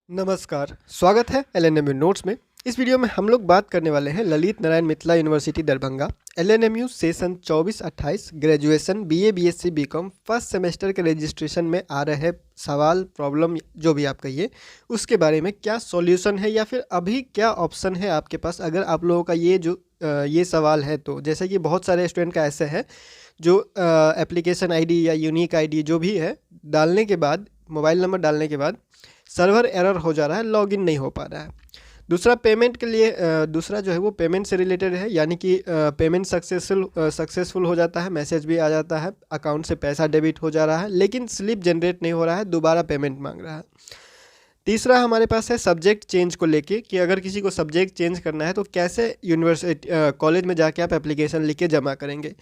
नमस्कार, स्वागत है एलएनएमयू नोट्स में। इस वीडियो में हम लोग बात करने वाले हैं Lalit Narayan Mithila university Darbhanga LNMU session 24-28 graduation BA BSc BCom first semester के रजिस्ट्रेशन में आ रहे सवाल प्रॉब्लम जो भी आप कहिए उसके बारे में क्या सॉल्यूशन है या फिर अभी क्या ऑप्शन है आपके पास अगर आप लोगों का ये सवाल है। तो जैसे कि बहुत सारे स्टूडेंट का ऐसे है जो एप्लीकेशन आईडी या यूनिक आईडी जो भी है डालने के बाद मोबाइल नंबर डालने के बाद सर्वर एरर हो जा रहा है, लॉगिन नहीं हो पा रहा है। दूसरा पेमेंट के लिए दूसरा जो है वो पेमेंट से रिलेटेड है, यानी कि पेमेंट सक्सेसफुल हो जाता है, मैसेज भी आ जाता है, अकाउंट से पैसा डेबिट हो जा रहा है, लेकिन स्लिप जनरेट नहीं हो रहा है, दोबारा पेमेंट मांग रहा है। तीसरा हमारे पास है सब्जेक्ट चेंज को लेके कि अगर किसी को सब्जेक्ट चेंज करना है तो कैसे यूनिवर्सिटी कॉलेज में जाके आप एप्लीकेशन लिख के जमा करेंगे।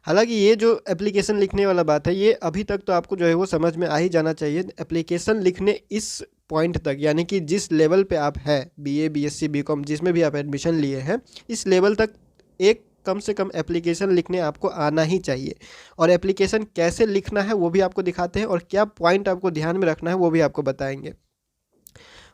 हालांकि ये जो एप्लीकेशन लिखने वाला बात है ये अभी तक तो आपको जो है वो समझ में आ ही जाना चाहिए। एप्लीकेशन लिखने इस पॉइंट तक, यानी कि जिस लेवल पे आप है बीए बीएससी बीकॉम जिसमें भी आप एडमिशन लिए हैं, इस लेवल तक एक कम से कम एप्लीकेशन लिखने आपको आना ही चाहिए। और एप्लीकेशन कैसे लिखना है वो भी आपको दिखाते हैं और क्या पॉइंट आपको ध्यान में रखना है वो भी आपको बताएंगे।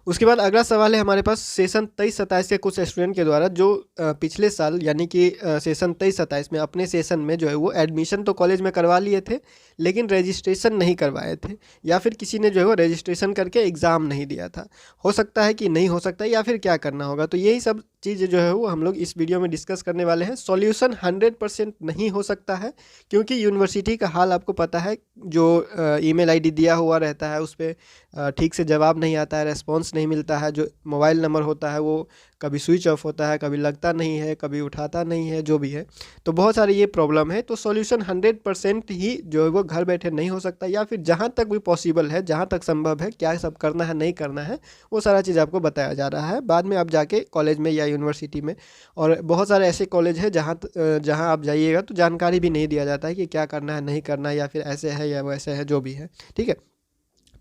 उसके बाद अगला सवाल है हमारे पास सेशन 23-27 के कुछ स्टूडेंट के द्वारा जो पिछले साल यानी कि सेशन 23-27 में अपने सेशन में जो है वो एडमिशन तो कॉलेज में करवा लिए थे लेकिन रजिस्ट्रेशन नहीं करवाए थे, या फिर किसी ने जो है वो रजिस्ट्रेशन करके एग्ज़ाम नहीं दिया था। हो सकता है कि नहीं हो सकता है या फिर क्या करना होगा, तो यही सब चीज़ जो है वो हम लोग इस वीडियो में डिस्कस करने वाले हैं। सॉल्यूशन 100% नहीं हो सकता है क्योंकि यूनिवर्सिटी का हाल आपको पता है, जो ईमेल आईडी दिया हुआ रहता है उस पर ठीक से जवाब नहीं आता है, रेस्पॉन्स नहीं मिलता है, जो मोबाइल नंबर होता है वो कभी स्विच ऑफ होता है, कभी लगता नहीं है, कभी उठाता नहीं है, जो भी है। तो बहुत सारी ये प्रॉब्लम है। तो सॉल्यूशन 100% ही जो है वो घर बैठे नहीं हो सकता, या फिर जहाँ तक भी पॉसिबल है, जहाँ तक संभव है, क्या सब करना है नहीं करना है वो सारा चीज़ आपको बताया जा रहा है। बाद में आप जाके कॉलेज में या यूनिवर्सिटी में, और बहुत सारे ऐसे कॉलेज हैं जहाँ आप जाइएगा तो जानकारी भी नहीं दिया जाता है कि क्या करना है नहीं करना है, या फिर ऐसे है या वैसे है, जो भी है। ठीक है,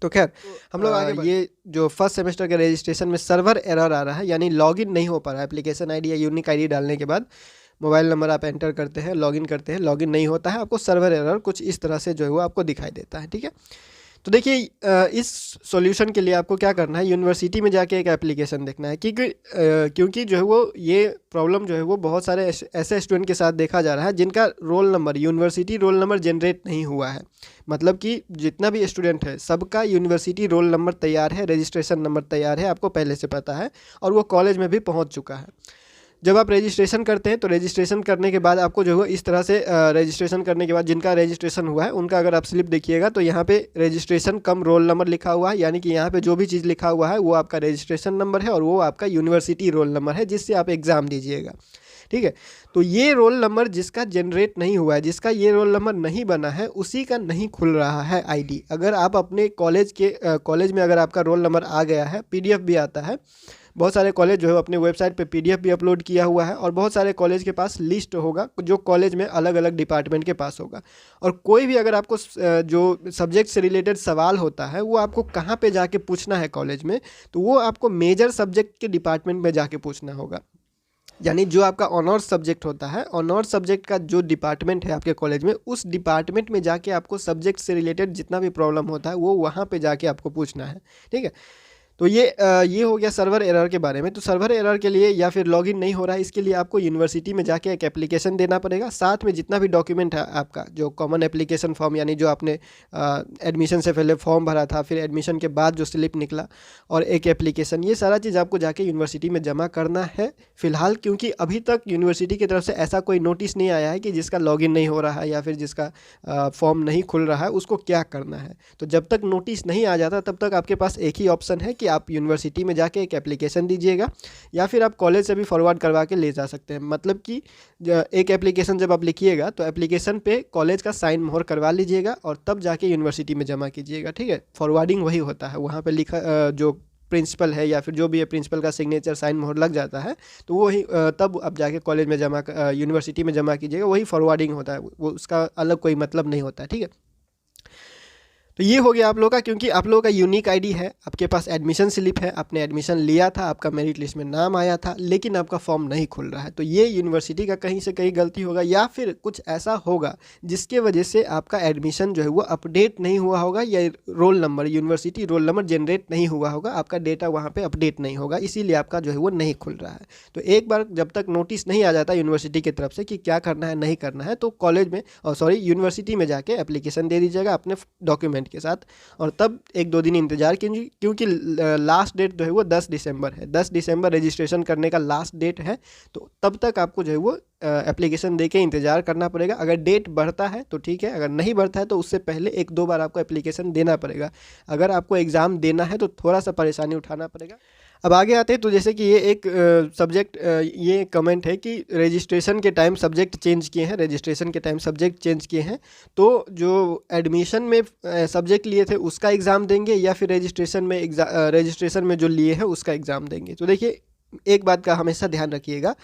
तो खैर हम लोग आगे ये जो फर्स्ट सेमेस्टर के रजिस्ट्रेशन में सर्वर एरर आ रहा है, यानी लॉगिन नहीं हो पा रहा है। एप्लीकेशन आईडी या यूनिक आईडी डालने के बाद मोबाइल नंबर आप एंटर करते हैं, लॉगिन करते हैं, लॉगिन नहीं होता है, आपको सर्वर एरर कुछ इस तरह से जो है वो आपको दिखाई देता है। ठीक है, तो देखिए इस सॉल्यूशन के लिए आपको क्या करना है, यूनिवर्सिटी में जाके एक एप्लीकेशन देखना है, क्योंकि जो है वो ये प्रॉब्लम जो है वो बहुत सारे ऐसे स्टूडेंट के साथ देखा जा रहा है जिनका roll number university roll number generate नहीं हुआ है। मतलब कि जितना भी स्टूडेंट है सबका यूनिवर्सिटी रोल नंबर तैयार है, रजिस्ट्रेशन नंबर तैयार है, आपको पहले से पता है, और वो कॉलेज में भी पहुँच चुका है। जब आप रजिस्ट्रेशन करते हैं तो रजिस्ट्रेशन करने के बाद आपको जो है इस तरह से रजिस्ट्रेशन करने के बाद जिनका रजिस्ट्रेशन हुआ है उनका अगर आप स्लिप देखिएगा तो यहाँ पे रजिस्ट्रेशन कम रोल नंबर लिखा हुआ है, यानी कि यहाँ पे जो भी चीज़ लिखा हुआ है वो आपका रजिस्ट्रेशन नंबर है और वो आपका यूनिवर्सिटी रोल नंबर है जिससे आप एग्ज़ाम दीजिएगा। ठीक है, तो ये रोल नंबर जिसका जनरेट नहीं हुआ है, जिसका ये रोल नंबर नहीं बना है, उसी का नहीं खुल रहा है आईडी। अगर आप अपने कॉलेज में अगर आपका रोल नंबर आ गया है, पीडीएफ भी आता है, बहुत सारे कॉलेज जो है अपने वेबसाइट पे पीडीएफ भी अपलोड किया हुआ है, और बहुत सारे कॉलेज के पास लिस्ट होगा जो कॉलेज में अलग अलग डिपार्टमेंट के पास होगा। और कोई भी अगर आपको जो सब्जेक्ट से रिलेटेड सवाल होता है वो आपको कहाँ पे जाके पूछना है कॉलेज में, तो वो आपको मेजर सब्जेक्ट के डिपार्टमेंट में जाके पूछना होगा। यानी जो आपका ऑनर्स सब्जेक्ट होता है, ऑनर्स सब्जेक्ट का जो डिपार्टमेंट है आपके कॉलेज में, उस डिपार्टमेंट में जाके आपको सब्जेक्ट से रिलेटेड जितना भी प्रॉब्लम होता है वो वहाँ पे जाके आपको पूछना है। ठीक है, तो ये हो गया सर्वर एरर के बारे में। तो सर्वर एरर के लिए या फिर लॉगिन नहीं हो रहा है, इसके लिए आपको यूनिवर्सिटी में जाके एक एप्लीकेशन देना पड़ेगा, साथ में जितना भी डॉक्यूमेंट है आपका, जो कॉमन एप्लीकेशन फॉर्म, यानी जो आपने एडमिशन से पहले फॉर्म भरा था, फिर एडमिशन के बाद जो स्लिप निकला, और एक एप्लीकेशन, ये सारा चीज़ आपको जाके यूनिवर्सिटी में जमा करना है फ़िलहाल। क्योंकि अभी तक यूनिवर्सिटी की तरफ से ऐसा कोई नोटिस नहीं आया है कि जिसका लॉगिन नहीं हो रहा है या फिर जिसका फॉर्म नहीं खुल रहा है उसको क्या करना है। तो जब तक नोटिस नहीं आ जाता तब तक आपके पास एक ही ऑप्शन है कि आप यूनिवर्सिटी में जाके एक एप्लीकेशन दीजिएगा, या फिर आप कॉलेज से भी फॉरवर्ड करवा के ले जा सकते हैं। मतलब कि एक एप्लीकेशन जब आप लिखिएगा तो एप्लीकेशन पे कॉलेज का साइन मोहर करवा लीजिएगा और तब जाके यूनिवर्सिटी में जमा कीजिएगा। ठीक है, फॉरवर्डिंग वही होता है, वहाँ पे लिखा जो प्रिंसिपल है या फिर जो भी है प्रिंसिपल का सिग्नेचर साइन मोहर लग जाता है, तो वो ही तब आप जाके कॉलेज में यूनिवर्सिटी में जमा कीजिएगा, वही फॉरवर्डिंग होता है, वो उसका अलग कोई मतलब नहीं होता है। ठीक है, तो ये हो गया आप लोगों का, क्योंकि आप लोगों का यूनिक आईडी है, आपके पास एडमिशन स्लिप है, आपने एडमिशन लिया था, आपका मेरिट लिस्ट में नाम आया था, लेकिन आपका फॉर्म नहीं खुल रहा है। तो ये यूनिवर्सिटी का कहीं से कहीं गलती होगा, या फिर कुछ ऐसा होगा जिसके वजह से आपका एडमिशन जो है वो अपडेट नहीं हुआ होगा, या roll number, university roll number generate नहीं हुआ होगा, आपका डेटा वहाँ पर अपडेट नहीं होगा, इसीलिए आपका जो है वो नहीं खुल रहा है। तो एक बार जब तक नोटिस नहीं आ जाता यूनिवर्सिटी की तरफ से कि क्या करना है नहीं करना है, तो कॉलेज में यूनिवर्सिटी में जाके एप्लीकेशन दे दीजिएगा अपने डॉक्यूमेंट के साथ, और तब 1-2 दिन इंतज़ार कीजिए, क्योंकि लास्ट डेट जो है वो 10 दिसंबर है। 10 दिसंबर रजिस्ट्रेशन करने का लास्ट डेट है, तो तब तक आपको जो है वो एप्लीकेशन दे के इंतज़ार करना पड़ेगा। अगर डेट बढ़ता है तो ठीक है, अगर नहीं बढ़ता है तो उससे पहले 1-2 बार आपको एप्लीकेशन देना पड़ेगा। अगर आपको एग्ज़ाम देना है तो थोड़ा सा परेशानी उठाना पड़ेगा। अब आगे आते हैं, तो जैसे कि ये एक सब्जेक्ट, ये कमेंट है कि रजिस्ट्रेशन के टाइम सब्जेक्ट चेंज किए हैं, रजिस्ट्रेशन के टाइम सब्जेक्ट चेंज किए हैं, तो जो एडमिशन में सब्जेक्ट लिए थे उसका एग्ज़ाम देंगे, या फिर रजिस्ट्रेशन में जो लिए हैं उसका एग्ज़ाम देंगे। तो देखिए, एक बात का हमेशा ध्यान रखिएगा,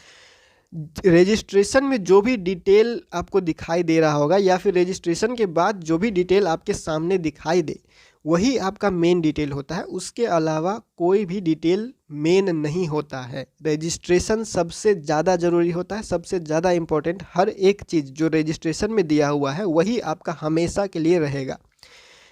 रजिस्ट्रेशन में जो भी डिटेल आपको दिखाई दे रहा होगा, या फिर रजिस्ट्रेशन के बाद जो भी डिटेल आपके सामने दिखाई दे, वही आपका मेन डिटेल होता है। उसके अलावा कोई भी डिटेल मेन नहीं होता है। रजिस्ट्रेशन सबसे ज़्यादा ज़रूरी होता है, सबसे ज़्यादा इम्पोर्टेंट। हर एक चीज़ जो रजिस्ट्रेशन में दिया हुआ है वही आपका हमेशा के लिए रहेगा।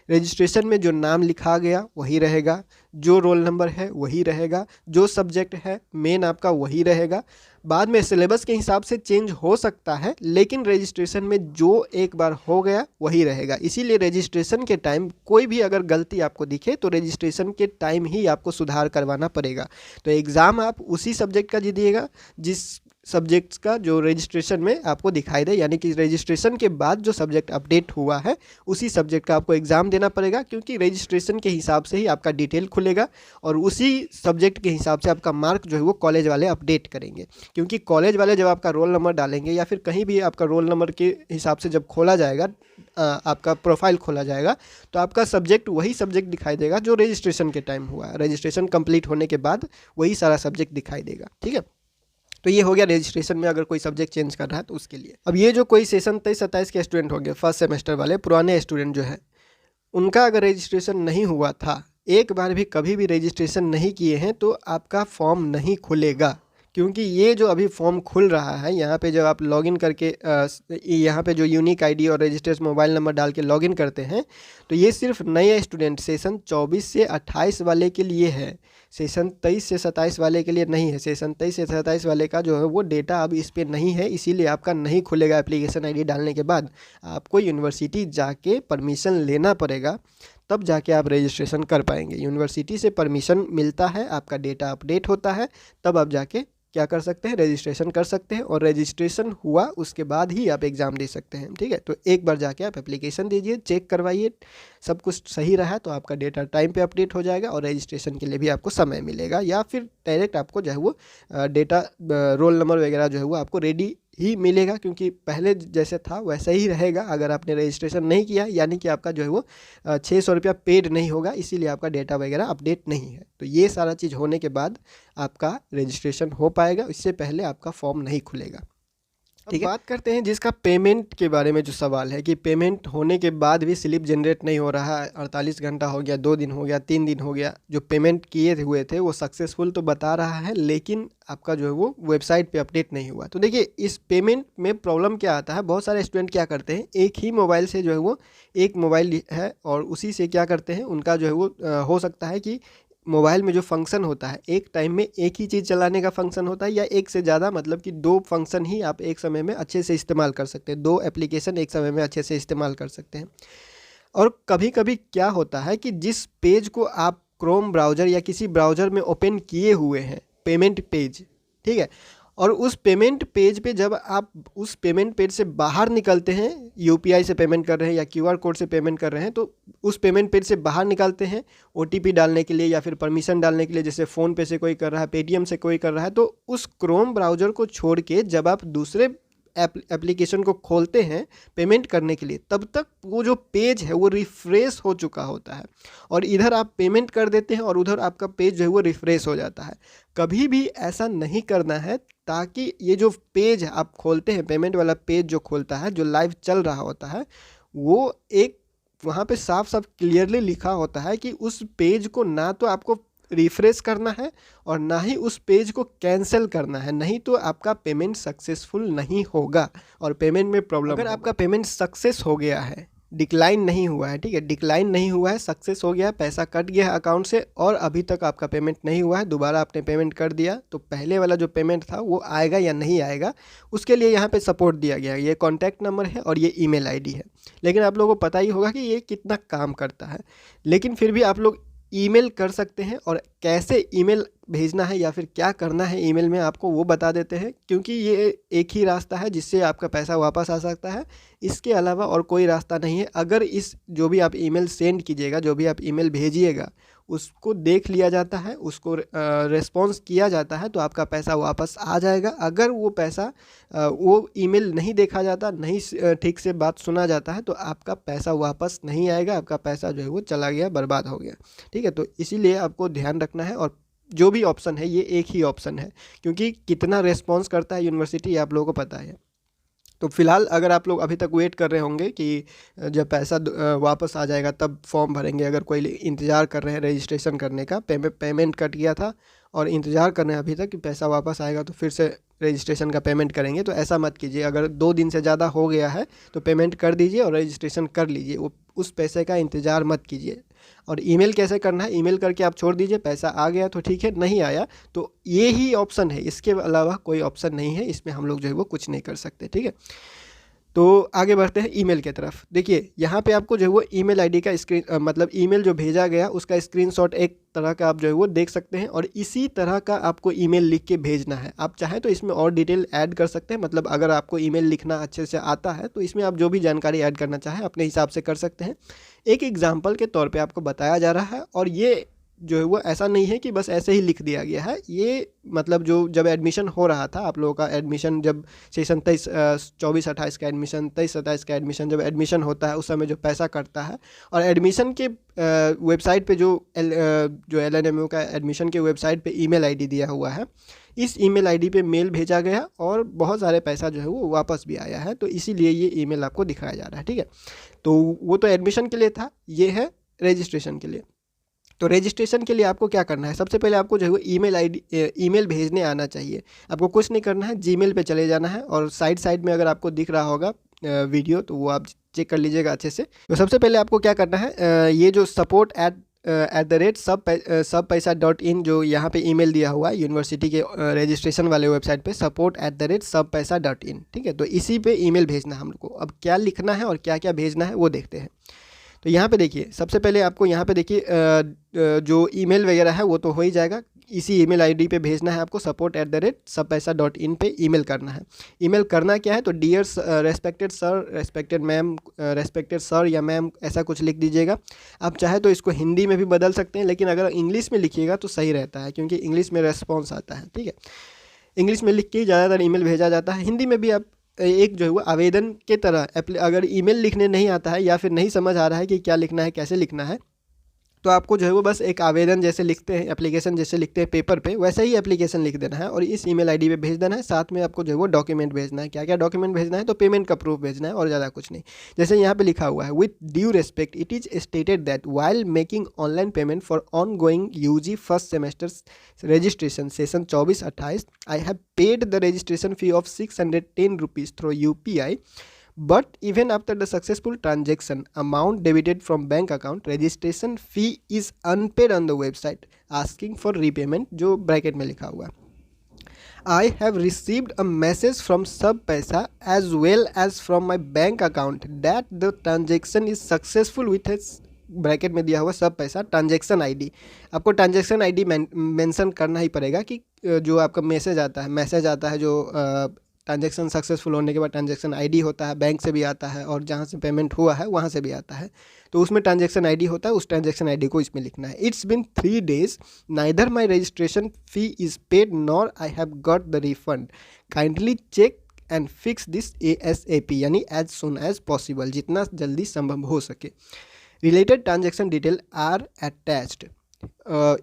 रजिस्ट्रेशन में जो नाम लिखा गया वही रहेगा, जो रोल नंबर है वही रहेगा, जो सब्जेक्ट है मेन आपका वही रहेगा। बाद में सिलेबस के हिसाब से चेंज हो सकता है, लेकिन रजिस्ट्रेशन में जो एक बार हो गया वही रहेगा। इसीलिए रजिस्ट्रेशन के टाइम कोई भी अगर गलती आपको दिखे तो रजिस्ट्रेशन के टाइम ही आपको सुधार करवाना पड़ेगा। तो एग्ज़ाम आप उसी सब्जेक्ट का दीजिएगा जिस सब्जेक्ट्स का जो रजिस्ट्रेशन में आपको दिखाई दे, यानी कि रजिस्ट्रेशन के बाद जो सब्जेक्ट अपडेट हुआ है उसी सब्जेक्ट का आपको एग्ज़ाम देना पड़ेगा, क्योंकि रजिस्ट्रेशन के हिसाब से ही आपका डिटेल खुलेगा और उसी सब्जेक्ट के हिसाब से आपका मार्क जो है वो कॉलेज वाले अपडेट करेंगे। क्योंकि कॉलेज वाले जब आपका रोल नंबर डालेंगे, या फिर कहीं भी आपका रोल नंबर के हिसाब से जब खोला जाएगा, आपका प्रोफाइल खोला जाएगा, तो आपका सब्जेक्ट वही सब्जेक्ट दिखाई देगा जो रजिस्ट्रेशन के टाइम हुआ है। रजिस्ट्रेशन कंप्लीट होने के बाद वही सारा सब्जेक्ट दिखाई देगा। ठीक है, तो ये हो गया रजिस्ट्रेशन में अगर कोई सब्जेक्ट चेंज कर रहा है तो उसके लिए। अब ये जो कोई सेशन 23-27 के स्टूडेंट होंगे, फर्स्ट सेमेस्टर वाले पुराने स्टूडेंट जो है, उनका अगर रजिस्ट्रेशन नहीं हुआ था, एक बार भी कभी भी रजिस्ट्रेशन नहीं किए हैं, तो आपका फॉर्म नहीं खुलेगा। क्योंकि ये जो अभी फॉर्म खुल रहा है, यहाँ पे जब आप लॉगिन करके यहाँ पे जो यूनिक आईडी और रजिस्टर्ड मोबाइल नंबर डाल के लॉगिन करते हैं, तो ये सिर्फ नए स्टूडेंट सेशन 24 से 28 वाले के लिए है। सेशन 23 से 27 वाले के लिए नहीं है। सेशन 23 से 27 वाले का जो है वो डेटा अब इस पर नहीं है, इसीलिए आपका नहीं खुलेगा। एप्लीकेशन आईडी डालने के बाद आपको यूनिवर्सिटी जाके परमिशन लेना पड़ेगा, तब जाके आप रजिस्ट्रेशन कर पाएंगे। यूनिवर्सिटी से परमिशन मिलता है, आपका डेटा अपडेट होता है, तब आप जाके क्या कर सकते हैं, रजिस्ट्रेशन कर सकते हैं। और रजिस्ट्रेशन हुआ उसके बाद ही आप एग्ज़ाम दे सकते हैं। ठीक है, तो एक बार जाके आप एप्लीकेशन दीजिए, चेक करवाइए, सब कुछ सही रहा तो आपका डेटा टाइम पे अपडेट हो जाएगा और रजिस्ट्रेशन के लिए भी आपको समय मिलेगा, या फिर डायरेक्ट आपको जो है वो डेटा रोल नंबर वगैरह जो है वो आपको रेडी ही मिलेगा, क्योंकि पहले जैसे था वैसा ही रहेगा। अगर आपने रजिस्ट्रेशन नहीं किया, यानी कि आपका जो है वो 600 रुपया पेड नहीं होगा, इसीलिए आपका डेटा वगैरह अपडेट नहीं है। तो ये सारा चीज़ होने के बाद आपका रजिस्ट्रेशन हो पाएगा, इससे पहले आपका फॉर्म नहीं खुलेगा। ठीक है, बात करते हैं जिसका पेमेंट के बारे में जो सवाल है कि पेमेंट होने के बाद भी स्लिप जनरेट नहीं हो रहा है, 48 घंटा हो गया, 2 दिन हो गया, 3 दिन हो गया, जो पेमेंट किए हुए थे वो सक्सेसफुल तो बता रहा है, लेकिन आपका जो है वो वेबसाइट पे अपडेट नहीं हुआ। तो देखिए, इस पेमेंट में प्रॉब्लम क्या आता है, बहुत सारे स्टूडेंट क्या करते हैं, एक ही मोबाइल से जो है वो, एक मोबाइल है और उसी से क्या करते हैं, उनका जो है वो हो सकता है कि मोबाइल में जो फंक्शन होता है, एक टाइम में एक ही चीज़ चलाने का फंक्शन होता है, या एक से ज़्यादा, मतलब कि 2 फंक्शन ही आप एक समय में अच्छे से इस्तेमाल कर सकते हैं, 2 एप्लीकेशन एक समय में अच्छे से इस्तेमाल कर सकते हैं। और कभी कभी क्या होता है कि जिस पेज को आप क्रोम ब्राउज़र या किसी ब्राउज़र में ओपन किए हुए हैं, पेमेंट पेज, ठीक है, और उस पेमेंट पेज पे जब आप उस पेमेंट पेज से बाहर निकलते हैं, यूपीआई से पेमेंट कर रहे हैं या क्यूआर कोड से पेमेंट कर रहे हैं, तो उस पेमेंट पेज से बाहर निकलते हैं ओटीपी डालने के लिए या फिर परमिशन डालने के लिए, जैसे फ़ोनपे से कोई कर रहा है, पेटीएम से कोई कर रहा है, तो उस क्रोम ब्राउज़र को छोड़ के जब आप दूसरे एप्लीकेशन को खोलते हैं पेमेंट करने के लिए, तब तक वो जो पेज है वो रिफ़्रेश हो चुका होता है, और इधर आप पेमेंट कर देते हैं और उधर आपका पेज जो है वो रिफ़्रेश हो जाता है। कभी भी ऐसा नहीं करना है, ताकि ये जो पेज आप खोलते हैं, पेमेंट वाला पेज जो खोलता है, जो लाइव चल रहा होता है, वो एक वहाँ पे साफ साफ क्लियरली लिखा होता है कि उस पेज को ना तो आपको रिफ्रेश करना है और ना ही उस पेज को कैंसिल करना है, नहीं तो आपका पेमेंट सक्सेसफुल नहीं होगा और पेमेंट में प्रॉब्लम। अगर आपका पेमेंट सक्सेस हो गया है, डिक्लाइन नहीं हुआ है, ठीक है, डिक्लाइन नहीं हुआ है, सक्सेस हो गया है, पैसा कट गया है अकाउंट से और अभी तक आपका पेमेंट नहीं हुआ है, दोबारा आपने पेमेंट कर दिया, तो पहले वाला जो पेमेंट था वो आएगा या नहीं आएगा, उसके लिए यहाँ पे सपोर्ट दिया गया है। ये कॉन्टैक्ट नंबर है और ये ईमेल आईडी है। लेकिन आप लोगों को पता ही होगा कि ये कितना काम करता है, लेकिन फिर भी आप लोग ईमेल कर सकते हैं। और कैसे ईमेल भेजना है या फिर क्या करना है ईमेल में आपको वो बता देते हैं, क्योंकि ये एक ही रास्ता है जिससे आपका पैसा वापस आ सकता है, इसके अलावा और कोई रास्ता नहीं है। अगर इस जो भी आप ईमेल सेंड कीजिएगा, जो भी आप ईमेल भेजिएगा, उसको देख लिया जाता है, उसको रिस्पॉन्स किया जाता है, तो आपका पैसा वापस आ जाएगा। अगर वो पैसा वो ईमेल नहीं देखा जाता, नहीं ठीक से बात सुना जाता है, तो आपका पैसा वापस नहीं आएगा, आपका पैसा जो है वो चला गया, बर्बाद हो गया। ठीक है, तो इसीलिए आपको ध्यान रखना है। और जो भी ऑप्शन है ये एक ही ऑप्शन है, क्योंकि कितना रिस्पॉन्स करता है यूनिवर्सिटी आप लोगों को पता है। तो फिलहाल अगर आप लोग अभी तक वेट कर रहे होंगे कि जब पैसा वापस आ जाएगा तब फॉर्म भरेंगे, अगर कोई इंतज़ार कर रहे हैं रजिस्ट्रेशन करने का, पेमेंट कट गया था और इंतज़ार कर रहे हैं अभी तक कि पैसा वापस आएगा तो फिर से रजिस्ट्रेशन का पेमेंट करेंगे, तो ऐसा मत कीजिए। अगर 2 दिन से ज़्यादा हो गया है तो पेमेंट कर दीजिए और रजिस्ट्रेशन कर लीजिए, वो उस पैसे का इंतज़ार मत कीजिए। और ईमेल कैसे करना है, ईमेल करके आप छोड़ दीजिए, पैसा आ गया तो ठीक है, नहीं आया तो ये ही ऑप्शन है, इसके अलावा कोई ऑप्शन नहीं है, इसमें हम लोग जो है वो कुछ नहीं कर सकते। ठीक है, तो आगे बढ़ते हैं ईमेल की तरफ। देखिए यहाँ पे आपको जो है वो ईमेल आईडी का मतलब ईमेल जो भेजा गया उसका स्क्रीनशॉट एक तरह का आप जो है वो देख सकते हैं, और इसी तरह का आपको ईमेल लिख के भेजना है। आप चाहें तो इसमें और डिटेल ऐड कर सकते हैं, मतलब अगर आपको ईमेल लिखना अच्छे से आता है तो इसमें आप जो भी जानकारी ऐड करना चाहें अपने हिसाब से कर सकते हैं। एक एग्जाम्पल के तौर पर आपको बताया जा रहा है, और ये जो है वो ऐसा नहीं है कि बस ऐसे ही लिख दिया गया है। ये मतलब जो जब एडमिशन हो रहा था, आप लोगों का एडमिशन जब सेशन 24-28 का एडमिशन, 23-27 का एडमिशन जब एडमिशन होता है उस समय जो पैसा कटता है, और एडमिशन के वेबसाइट पे जो LNMU का एडमिशन के वेबसाइट पे ईमेल आईडी दिया हुआ है, इस ईमेल आईडी पे मेल भेजा गया और बहुत सारे पैसा जो है वो वापस भी आया है, तो इसीलिए ये ईमेल आपको दिखाया जा रहा है। ठीक है, तो वो तो एडमिशन के लिए था, ये है रजिस्ट्रेशन के लिए। तो रजिस्ट्रेशन के लिए आपको क्या करना है, सबसे पहले आपको जो है ईमेल भेजने आना चाहिए। आपको कुछ नहीं करना है, जीमेल पे चले जाना है, और साइड में अगर आपको दिख रहा होगा वीडियो तो वो आप चेक कर लीजिएगा अच्छे से। तो सबसे पहले आपको क्या करना है, ये जो support@सबपैसा.in जो यहाँ पे ईमेल दिया हुआ है यूनिवर्सिटी के रजिस्ट्रेशन वाले वेबसाइट पे, support@सबपैसा.in, ठीक है, तो इसी पे ईमेल भेजना है हम लोग को। अब क्या लिखना है और क्या क्या भेजना है वो देखते हैं। तो यहाँ पे देखिए, सबसे पहले आपको यहाँ पे देखिए जो ईमेल वगैरह है वो तो हो ही जाएगा, इसी ईमेल आईडी पे भेजना है आपको, support@सबपैसा.in पे ईमेल करना है। ईमेल करना क्या है, तो dear respected sir, respected ma'am, respected sir या मैम, ऐसा कुछ लिख दीजिएगा। आप चाहे तो इसको हिंदी में भी बदल सकते हैं, लेकिन अगर इंग्लिश में लिखिएगा तो सही रहता है, क्योंकि इंग्लिश में रेस्पॉन्स आता है। ठीक है, इंग्लिश में लिख के ज़्यादातर ईमेल भेजा जाता है। हिंदी में भी आप एक जो है वो आवेदन के तरह अगर ईमेल लिखने नहीं आता है या फिर नहीं समझ आ रहा है कि क्या लिखना है, कैसे लिखना है, तो आपको जो है वो बस एक आवेदन जैसे लिखते हैं, एप्लीकेशन जैसे लिखते हैं पेपर पे, वैसे ही एप्लीकेशन लिख देना है और इस ईमेल आईडी पे भेज देना है। साथ में आपको जो है वो डॉक्यूमेंट भेजना है। क्या क्या डॉक्यूमेंट भेजना है, तो पेमेंट का प्रूफ भेजना है और ज़्यादा कुछ नहीं। जैसे यहाँ पे लिखा हुआ है, with due respect it is stated that while making online payment for on going UG first semester registration session 24-28 I have paid the registration fee of 610 rupees through UPI. But even after the successful transaction, amount debited from bank account, registration fee is unpaid on the website, asking for repayment, जो bracket में लिखा हुआ। I have received a message from SubPaisa as well as from my bank account that the transaction is successful with its bracket में दिया हुआ SubPaisa transaction ID। आपको transaction ID mention करना ही पड़ेगा कि जो आपका मैसेज आता है जो ट्रांजैक्शन सक्सेसफुल होने के बाद ट्रांजैक्शन आईडी होता है, बैंक से भी आता है और जहाँ से पेमेंट हुआ है वहाँ से भी आता है, तो उसमें ट्रांजैक्शन आईडी होता है, उस ट्रांजैक्शन आईडी को इसमें लिखना है। It's been 3 days, neither my registration fee is paid nor I have got the refund, kindly check and fix this ASAP, यानी एज सुन एज पॉसिबल, जितना जल्दी संभव हो सके। Related transaction detail are attached.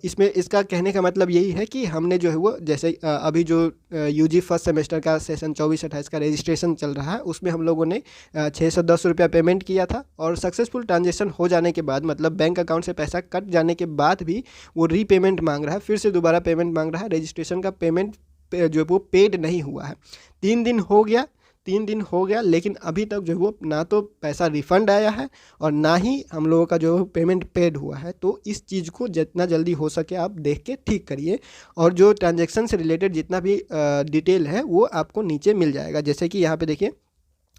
इसमें इसका कहने का मतलब यही है कि हमने जो है वो जैसे अभी जो यूजी फर्स्ट सेमेस्टर का सेशन 24-28 का रजिस्ट्रेशन चल रहा है, उसमें हम लोगों ने 610 रुपया पेमेंट किया था और सक्सेसफुल ट्रांजेक्शन हो जाने के बाद, मतलब बैंक अकाउंट से पैसा कट जाने के बाद भी वो रीपेमेंट मांग रहा है, फिर से दोबारा पेमेंट मांग रहा है। रजिस्ट्रेशन का पेमेंट जो है वो पेड नहीं हुआ है। 3 दिन हो गया, 3 दिन हो गया, लेकिन अभी तक जो है वो ना तो पैसा रिफ़ंड आया है और ना ही हम लोगों का जो पेमेंट पेड हुआ है। तो इस चीज़ को जितना जल्दी हो सके आप देख के ठीक करिए, और जो ट्रांजैक्शन से रिलेटेड जितना भी डिटेल है वो आपको नीचे मिल जाएगा। जैसे कि यहाँ पे देखिए,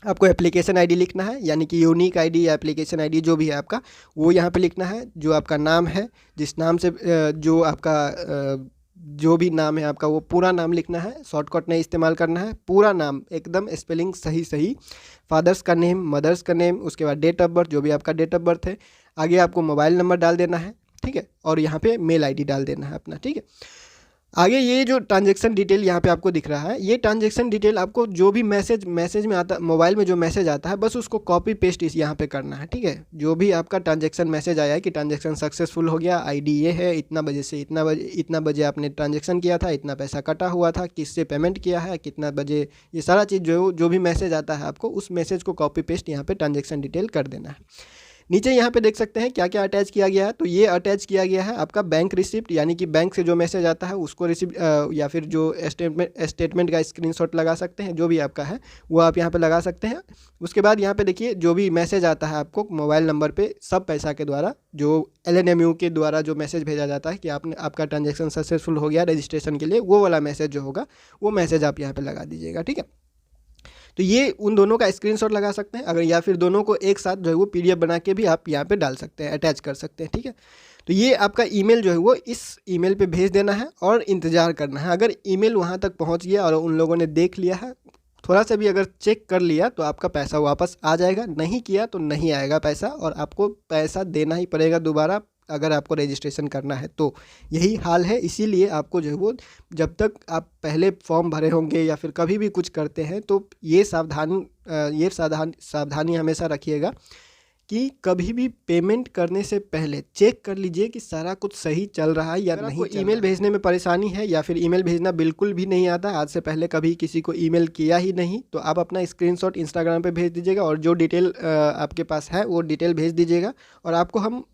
आपको एप्लीकेशन आईडी लिखना है, यानी कि यूनिक आईडी या एप्लीकेशन आईडी जो भी है आपका, वो यहाँ पे लिखना है। जो आपका नाम है, जिस नाम से जो आपका जो भी नाम है आपका, वो पूरा नाम लिखना है, शॉर्टकट नहीं इस्तेमाल करना है, पूरा नाम एकदम स्पेलिंग सही सही। फादर्स का नेम, मदर्स का नेम, उसके बाद डेट ऑफ बर्थ, जो भी आपका डेट ऑफ बर्थ है। आगे आपको मोबाइल नंबर डाल देना है, ठीक है, और यहाँ पे मेल आईडी डाल देना है अपना, ठीक है। आगे ये जो ट्रांजैक्शन डिटेल यहाँ पे आपको दिख रहा है, ये ट्रांजैक्शन डिटेल आपको जो भी मैसेज में आता, मोबाइल में जो मैसेज आता है, बस उसको कॉपी पेस्ट इस यहाँ पे करना है, ठीक है। जो भी आपका ट्रांजैक्शन मैसेज आया है कि ट्रांजैक्शन सक्सेसफुल हो गया, आईडी ये है, इतना बजे से इतना बजे आपने ट्रांजैक्शन किया था, इतना पैसा कटा हुआ था, किससे पेमेंट किया है, कितना बजे, ये सारा चीज़ जो भी मैसेज आता है आपको, उस मैसेज को कॉपी पेस्ट यहाँ पे ट्रांजैक्शन डिटेल कर देना है। नीचे यहाँ पे देख सकते हैं क्या क्या अटैच किया गया है। तो ये अटैच किया गया है आपका बैंक रिसिप्ट, यानी कि बैंक से जो मैसेज आता है उसको रिसिप्ट, या फिर जो स्टेटमेंट का स्क्रीनशॉट लगा सकते हैं, जो भी आपका है वो आप यहाँ पे लगा सकते हैं। उसके बाद यहाँ पे देखिए, जो भी मैसेज आता है आपको मोबाइल नंबर पे सब पैसा के द्वारा, जो LNMU के द्वारा जो मैसेज भेजा जाता है कि आपका ट्रांजेक्शन सक्सेसफुल हो गया रजिस्ट्रेशन के लिए, वो वाला मैसेज जो होगा वो मैसेज आप यहाँ पर लगा दीजिएगा, ठीक है। तो ये उन दोनों का स्क्रीनशॉट लगा सकते हैं, अगर या फिर दोनों को एक साथ जो है वो PDF बना के भी आप यहाँ पे डाल सकते हैं, अटैच कर सकते हैं, ठीक है। तो ये आपका ईमेल जो है वो इस ईमेल पे भेज देना है और इंतज़ार करना है। अगर ईमेल वहाँ तक पहुँच गया और उन लोगों ने देख लिया है, थोड़ा सा भी अगर चेक कर लिया, तो आपका पैसा वापस आ जाएगा, नहीं किया तो नहीं आएगा पैसा, और आपको पैसा देना ही पड़ेगा दोबारा अगर आपको रजिस्ट्रेशन करना है तो। यही हाल है, इसीलिए आपको जो है वो, जब तक आप पहले फॉर्म भरे होंगे या फिर कभी भी कुछ करते हैं, तो ये सावधानी हमेशा रखिएगा कि कभी भी पेमेंट करने से पहले चेक कर लीजिए कि सारा कुछ सही चल रहा है या नहीं। ईमेल भेजने में परेशानी है या फिर ईमेल भेजना बिल्कुल भी नहीं आता, आज से पहले कभी किसी को ईमेल किया ही नहीं, तो आप अपना स्क्रीनशॉट इंस्टाग्राम पे भेज दीजिएगा और जो डिटेल आपके पास है वो डिटेल भेज दीजिएगा, और आपको हम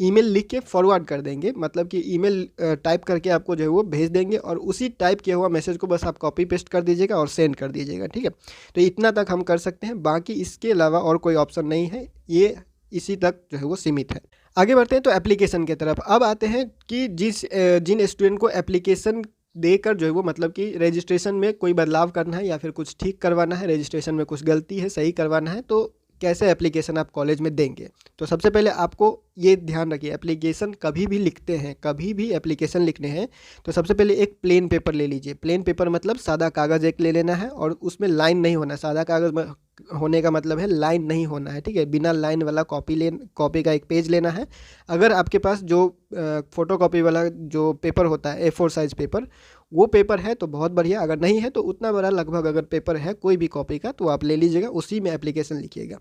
ईमेल लिख के फॉरवर्ड कर देंगे, मतलब कि ईमेल टाइप करके आपको जो है वो भेज देंगे, और उसी टाइप किया हुआ मैसेज को बस आप कॉपी पेस्ट कर दीजिएगा और सेंड कर दीजिएगा, ठीक है। तो इतना तक हम कर सकते हैं, बाकी इसके अलावा और कोई ऑप्शन नहीं है, ये इसी तक जो है वो सीमित है। आगे बढ़ते हैं तो एप्लीकेशन की तरफ। अब आते हैं कि जिन स्टूडेंट को एप्लीकेशन देकर जो है वो, मतलब कि रजिस्ट्रेशन में कोई बदलाव करना है या फिर कुछ ठीक करवाना है, रजिस्ट्रेशन में कुछ गलती है सही करवाना है, तो कैसे एप्लीकेशन आप कॉलेज में देंगे। तो सबसे पहले आपको ये ध्यान रखिए, एप्लीकेशन कभी भी लिखते हैं, कभी भी एप्लीकेशन लिखने हैं तो सबसे पहले एक प्लेन पेपर ले लीजिए। प्लेन पेपर मतलब सादा कागज़ एक ले लेना है, और उसमें लाइन नहीं होना। सादा कागज़ होने का मतलब है लाइन नहीं होना है, ठीक है। बिना लाइन वाला कॉपी का एक पेज लेना है। अगर आपके पास जो फ़ोटो कॉपी वाला जो पेपर होता है, A4 साइज़ पेपर, वो पेपर है तो बहुत बढ़िया, अगर नहीं है तो उतना बड़ा लगभग अगर पेपर है कोई भी कॉपी का, तो आप ले लीजिएगा, उसी में एप्लीकेशन लिखिएगा।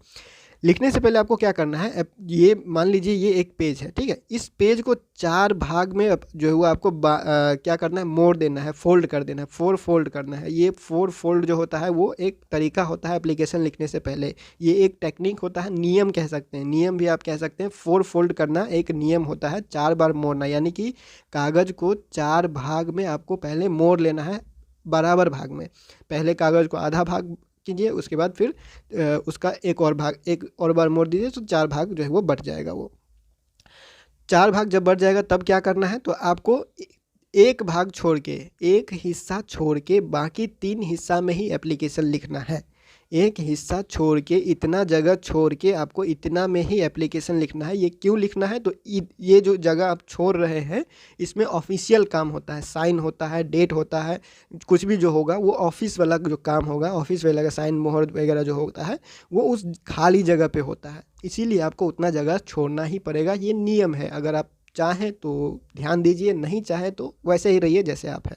लिखने से पहले आपको क्या करना है, ये मान लीजिए ये एक पेज है, ठीक है। इस पेज को 4 भाग में जो है वो आपको क्या करना है, मोड़ देना है, फोल्ड कर देना है, 4 फोल्ड करना है। ये 4 फोल्ड जो होता है वो एक तरीका होता है एप्लीकेशन लिखने से पहले, ये एक टेक्निक होता है, नियम कह सकते हैं, नियम भी आप कह सकते हैं। 4 फोल्ड करना एक नियम होता है, 4 बार मोड़ना, यानी कि कागज़ को 4 भाग में आपको पहले मोड़ लेना है, बराबर भाग में। पहले कागज़ को आधा भाग कीजिए, उसके बाद फिर उसका एक और बार मोड़ दीजिए, तो 4 भाग जो है वो बट जाएगा। वो 4 भाग जब बट जाएगा तब क्या करना है, तो आपको एक भाग छोड़ के, एक हिस्सा छोड़ के बाकी 3 हिस्सा में ही एप्लीकेशन लिखना है। एक हिस्सा छोड़ के, इतना जगह छोड़ के आपको इतना में ही एप्लीकेशन लिखना है। ये क्यों लिखना है, तो ये जो जगह आप छोड़ रहे हैं इसमें ऑफिशियल काम होता है, साइन होता है, डेट होता है, कुछ भी जो होगा वो ऑफिस वाला जो काम होगा, ऑफिस वाला का साइन मोहर वगैरह जो होता है वो उस खाली जगह पे होता है, इसीलिए आपको उतना जगह छोड़ना ही पड़ेगा। ये नियम है, अगर आप चाहें तो ध्यान दीजिए, नहीं चाहे तो वैसे ही रहिए जैसे आप हैं।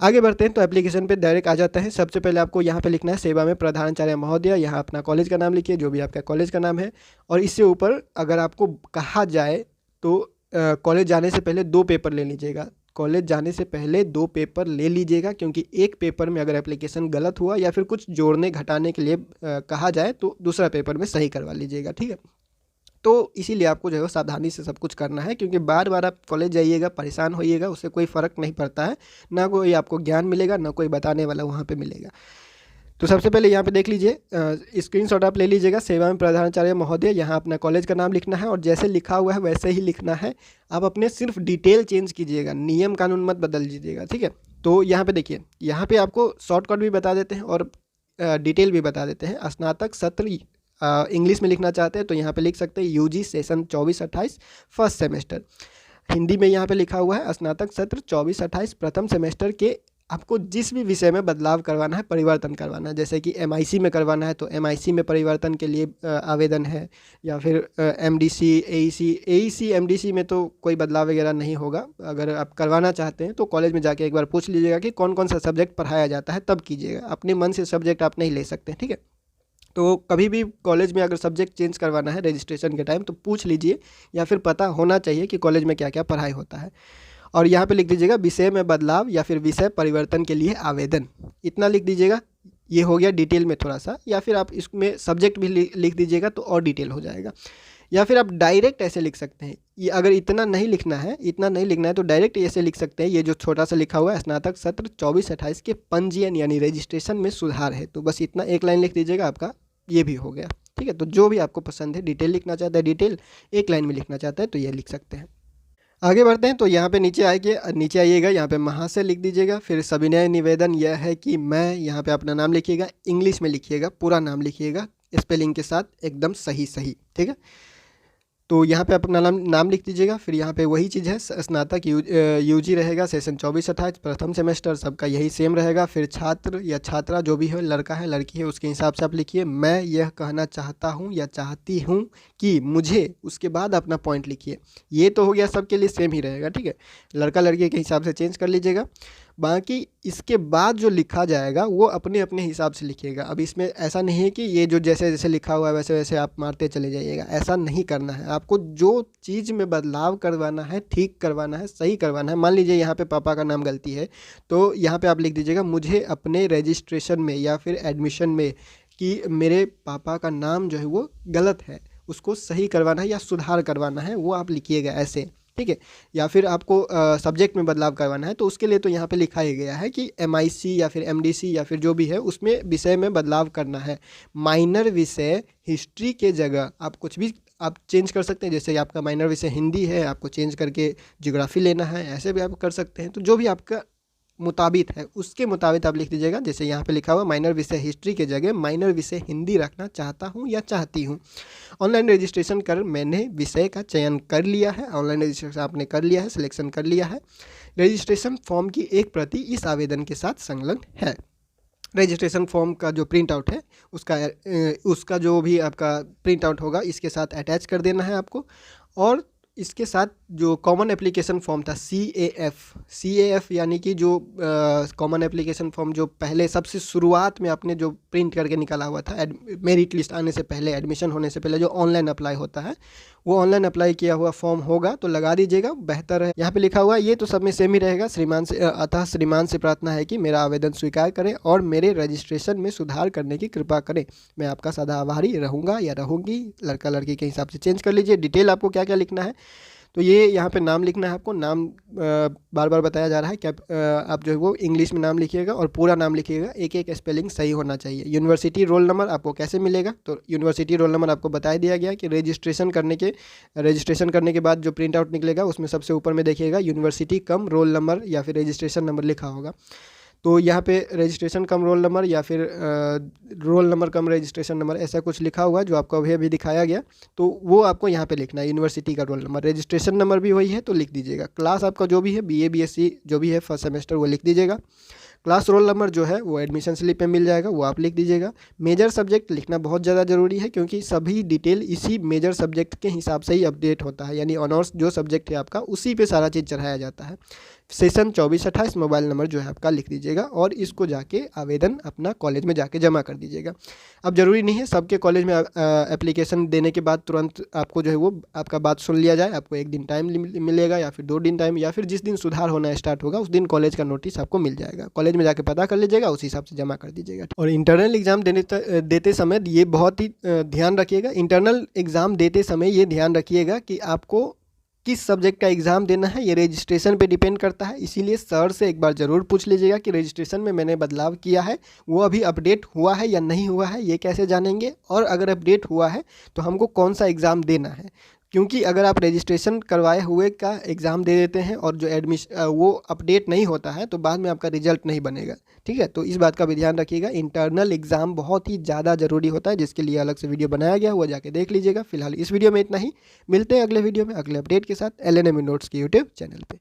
आगे बढ़ते हैं तो एप्लीकेशन पे डायरेक्ट आ जाते हैं। सबसे पहले आपको यहाँ पे लिखना है सेवा में प्रधानाचार्य महोदय, यहाँ अपना कॉलेज का नाम लिखिए, जो भी आपका कॉलेज का नाम है, और इससे ऊपर अगर आपको कहा जाए तो कॉलेज जाने से पहले 2 पेपर ले लीजिएगा। कॉलेज जाने से पहले 2 पेपर ले लीजिएगा, क्योंकि एक पेपर में अगर एप्लीकेशन गलत हुआ या फिर कुछ जोड़ने घटाने के लिए कहा जाए तो दूसरा पेपर में सही करवा लीजिएगा, ठीक है। तो इसीलिए आपको जो है वो सावधानी से सब कुछ करना है, क्योंकि बार बार आप कॉलेज जाइएगा, परेशान होइएगा, उससे कोई फ़र्क नहीं पड़ता है। ना कोई आपको ज्ञान मिलेगा, ना कोई बताने वाला वहाँ पे मिलेगा। तो सबसे पहले यहाँ पे देख लीजिए, स्क्रीनशॉट आप ले लीजिएगा। सेवा में प्रधानाचार्य महोदय, यहाँ अपना कॉलेज का नाम लिखना है और जैसे लिखा हुआ है वैसे ही लिखना है। आप अपने सिर्फ डिटेल चेंज कीजिएगा, नियम कानून मत बदल दीजिएगा, ठीक है। तो यहाँ पे देखिए, यहाँ पे आपको शॉर्टकट भी बता देते हैं और डिटेल भी बता देते हैं। स्नातक सत्र इंग्लिश में लिखना चाहते हैं तो यहाँ पे लिख सकते हैं UG session 24-28 first semester. Hindi में यहाँ पे लिखा हुआ है स्नातक सत्र 24-28 प्रथम सेमेस्टर के आपको जिस भी विषय में बदलाव करवाना है, परिवर्तन करवाना है, जैसे कि एमआईसी में करवाना है तो एमआईसी में परिवर्तन के लिए आवेदन है, या फिर एमडीसी, एईसी एमडीसी में तो कोई बदलाव वगैरह नहीं होगा। अगर आप करवाना चाहते हैं तो कॉलेज में जाके एक बार पूछ लीजिएगा कि कौन कौन सा सब्जेक्ट पढ़ाया जाता है, तब कीजिएगा। अपने मन से सब्जेक्ट आप नहीं ले सकते, ठीक है। तो कभी भी कॉलेज में अगर सब्जेक्ट चेंज करवाना है रजिस्ट्रेशन के टाइम तो पूछ लीजिए, या फिर पता होना चाहिए कि कॉलेज में क्या क्या पढ़ाई होता है। और यहाँ पे लिख दीजिएगा विषय में बदलाव या फिर विषय परिवर्तन के लिए आवेदन, इतना लिख दीजिएगा। ये हो गया डिटेल में थोड़ा सा, या फिर आप इसमें सब्जेक्ट भी लिख दीजिएगा तो और डिटेल हो जाएगा। या फिर आप डायरेक्ट ऐसे लिख सकते हैं, ये अगर इतना नहीं लिखना है तो डायरेक्ट ऐसे लिख सकते हैं। ये जो छोटा सा लिखा हुआ है स्नातक सत्र 24-28 के पंजीयन यानी रजिस्ट्रेशन में सुधार है, तो बस इतना एक लाइन लिख दीजिएगा, आपका ये भी हो गया, ठीक है। तो जो भी आपको पसंद है, डिटेल लिखना चाहता है डिटेल, एक लाइन में लिखना चाहता है तो ये लिख सकते हैं। आगे बढ़ते हैं तो यहाँ पे नीचे आइएगा, यहाँ पे महाशय लिख दीजिएगा। फिर सविनय निवेदन यह है कि मैं, यहाँ पे अपना नाम लिखिएगा, इंग्लिश में लिखिएगा, पूरा नाम लिखिएगा स्पेलिंग के साथ एकदम सही, ठीक है। तो यहाँ पे अपना नाम लिख दीजिएगा। फिर यहाँ पे वही चीज़ है, स्नातक यूजी रहेगा, सेशन 24-28 प्रथम सेमेस्टर, सबका यही सेम रहेगा। फिर छात्र या छात्रा जो भी हो, लड़का है लड़की है, उसके हिसाब से आप लिखिए। मैं यह कहना चाहता हूँ या चाहती हूँ कि मुझे, उसके बाद अपना पॉइंट लिखिए। ये तो हो गया, सबके लिए सेम ही रहेगा, ठीक है। लड़का लड़की के हिसाब से चेंज कर लीजिएगा। बाकी इसके बाद जो लिखा जाएगा वो अपने अपने हिसाब से लिखिएगा। अब इसमें ऐसा नहीं है कि ये जो जैसे जैसे लिखा हुआ है वैसे वैसे आप मारते चले जाइएगा, ऐसा नहीं करना है। आपको जो चीज़ में बदलाव करवाना है, ठीक करवाना है, सही करवाना है। मान लीजिए यहाँ पे पापा का नाम गलती है तो यहाँ पे आप लिख दीजिएगा मुझे अपने रजिस्ट्रेशन में या फिर एडमिशन में कि मेरे पापा का नाम जो है वो गलत है, उसको सही करवाना है या सुधार करवाना है, वो आप लिखिएगा ऐसे, ठीक है। या फिर आपको सब्जेक्ट में बदलाव करवाना है तो उसके लिए तो यहाँ पे लिखा ही गया है कि एमआईसी या फिर एमडीसी या फिर जो भी है उसमें विषय में बदलाव करना है। माइनर विषय हिस्ट्री के जगह आप कुछ भी आप चेंज कर सकते हैं। जैसे आपका माइनर विषय हिंदी है, आपको चेंज करके ज्योग्राफी लेना है, ऐसे भी आप कर सकते हैं। तो जो भी आपका मुताबिक है उसके मुताबिक आप लिख दीजिएगा। जैसे यहाँ पे लिखा हुआ माइनर विषय हिस्ट्री के जगह माइनर विषय हिंदी रखना चाहता हूँ या चाहती हूँ। ऑनलाइन रजिस्ट्रेशन कर मैंने विषय का चयन कर लिया है। ऑनलाइन रजिस्ट्रेशन आपने कर लिया है, सिलेक्शन कर लिया है। रजिस्ट्रेशन फॉर्म की एक प्रति इस आवेदन के साथ संलग्न है। रजिस्ट्रेशन फॉर्म का जो प्रिंट आउट है उसका जो भी आपका प्रिंट आउट होगा इसके साथ अटैच कर देना है आपको। और इसके साथ जो कॉमन एप्लीकेशन फॉर्म था CAF यानी कि जो कॉमन एप्लीकेशन फॉर्म जो पहले सबसे शुरुआत में आपने जो प्रिंट करके निकाला हुआ था मेरिट लिस्ट आने से पहले, एडमिशन होने से पहले जो ऑनलाइन अप्लाई होता है, वो ऑनलाइन अप्लाई किया हुआ फॉर्म होगा तो लगा दीजिएगा, बेहतर है। यहाँ पे लिखा हुआ ये तो सब में सेम ही रहेगा। श्रीमान से प्रार्थना है कि मेरा आवेदन स्वीकार करें और मेरे रजिस्ट्रेशन में सुधार करने की कृपा करें। मैं आपका सदा आभारी रहूँगा या रहूँगी। लड़का लड़की के हिसाब से चेंज कर लीजिए। डिटेल आपको क्या क्या लिखना है तो ये यहाँ पे नाम लिखना है आपको। नाम बार बार बताया जा रहा है कि आप जो है वो इंग्लिश में नाम लिखिएगा और पूरा नाम लिखिएगा, एक एक स्पेलिंग सही होना चाहिए। यूनिवर्सिटी रोल नंबर आपको कैसे मिलेगा तो यूनिवर्सिटी रोल नंबर आपको बता दिया गया कि रजिस्ट्रेशन करने के बाद जो प्रिंट आउट निकलेगा उसमें सबसे ऊपर में देखिएगा यूनिवर्सिटी कम रोल नंबर या फिर रजिस्ट्रेशन नंबर लिखा होगा। तो यहाँ पे रजिस्ट्रेशन कम रोल नंबर या फिर रोल नंबर कम रजिस्ट्रेशन नंबर ऐसा कुछ लिखा हुआ है जो आपको अभी दिखाया गया, तो वो आपको यहाँ पे लिखना है। यूनिवर्सिटी का रोल नंबर, रजिस्ट्रेशन नंबर भी वही है तो लिख दीजिएगा। क्लास आपका जो भी है BA BSc जो भी है फर्स्ट सेमेस्टर वो लिख दीजिएगा। क्लास रोल नंबर जो है वो एडमिशन स्लिप पे मिल जाएगा, वो आप लिख दीजिएगा। मेजर सब्जेक्ट लिखना बहुत ज़्यादा ज़रूरी है क्योंकि सभी डिटेल इसी मेजर सब्जेक्ट के हिसाब से ही अपडेट होता है, यानी ऑनर्स जो सब्जेक्ट है आपका उसी पे सारा चीज़ चढ़ाया जाता है। सेशन 24-28 मोबाइल नंबर जो है आपका लिख दीजिएगा और इसको जाके आवेदन अपना कॉलेज में जाके जमा कर दीजिएगा। अब ज़रूरी नहीं है सबके कॉलेज में एप्लीकेशन देने के बाद तुरंत आपको जो है वो आपका बात सुन लिया जाए। आपको 1 दिन टाइम मिलेगा या फिर 2 दिन टाइम, या फिर जिस दिन सुधार होना स्टार्ट होगा उस दिन कॉलेज का नोटिस आपको मिल जाएगा। कॉलेज में जाके पता कर लीजिएगा, उसी हिसाब से जमा कर दीजिएगा। और इंटरनल एग्ज़ाम देते समय ये बहुत ही ध्यान रखिएगा। इंटरनल एग्ज़ाम देते समय ये ध्यान रखिएगा कि आपको किस सब्जेक्ट का एग्ज़ाम देना है, ये रजिस्ट्रेशन पे डिपेंड करता है। इसीलिए सर से एक बार ज़रूर पूछ लीजिएगा कि रजिस्ट्रेशन में मैंने बदलाव किया है वो अभी अपडेट हुआ है या नहीं हुआ है, ये कैसे जानेंगे। और अगर अपडेट हुआ है तो हमको कौन सा एग्ज़ाम देना है, क्योंकि अगर आप रजिस्ट्रेशन करवाए हुए का एग्ज़ाम दे देते हैं और जो वो अपडेट नहीं होता है तो बाद में आपका रिजल्ट नहीं बनेगा। ठीक है, तो इस बात का भी ध्यान रखिएगा। इंटरनल एग्ज़ाम बहुत ही ज़्यादा ज़रूरी होता है, जिसके लिए अलग से वीडियो बनाया गया, वो जाके देख लीजिएगा। फिलहाल इस वीडियो में इतना ही, मिलते हैं अगले वीडियो में अगले अपडेट के साथ LNMU नोट्स के यूट्यूब चैनल पे।